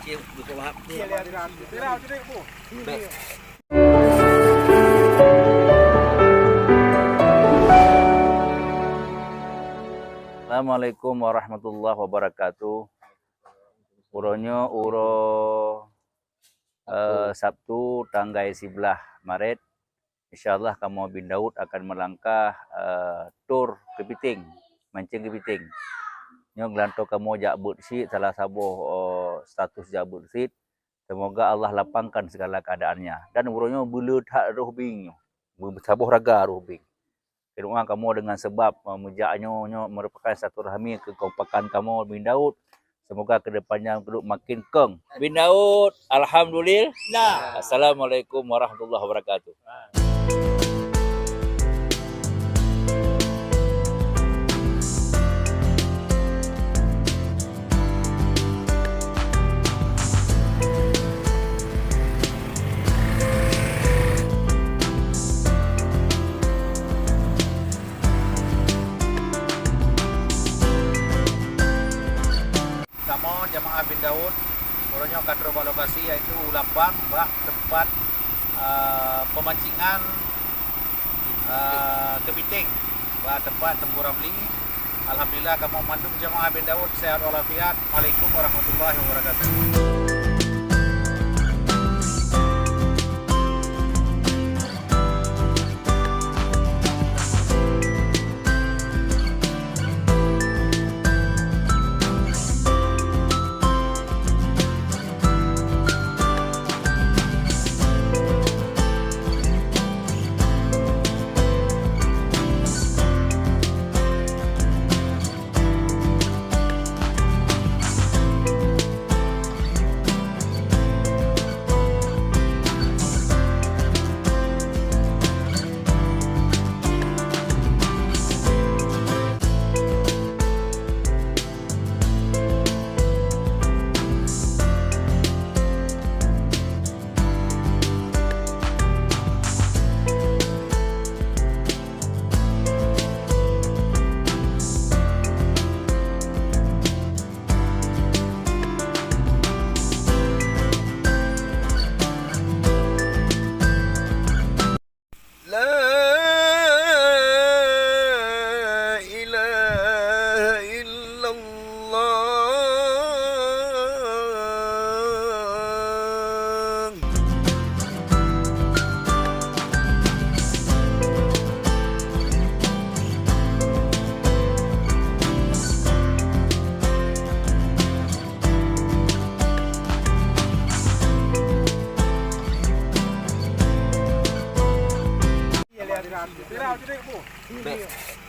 Okey, buka wahab. Baik. Assalamualaikum warahmatullahi wabarakatuh. Uronyo Sabtu tanggal 11 Maret. InsyaAllah kamu bin Daud akan melangkah tur Kepiting, mancing Kepiting. Nyo gelanto kamu jabut sit salah sabuh status jabut sit. Semoga Allah lapangkan segala keadaannya. Dan uronyo bulut hak roh bing. Sabuh raga roh bing. Doa kamu dengan sebab memujaknya merupakan satu rahmi kekompakan kamu bin Daud. Semoga kedepannya makin keng. Bin Daud, alhamdulillah. Assalamualaikum warahmatullahi wabarakatuh. Kamu jamaah bin Daud, uronyo kadro lokasi yaitu Ulampang, bah tempat pemancingan kepiting, bah tempat temburamli. Alhamdulillah kamu mandum jamaah bin Daud sehat walafiat. Waalaikumsalam warahmatullahi wabarakatuh. Baik.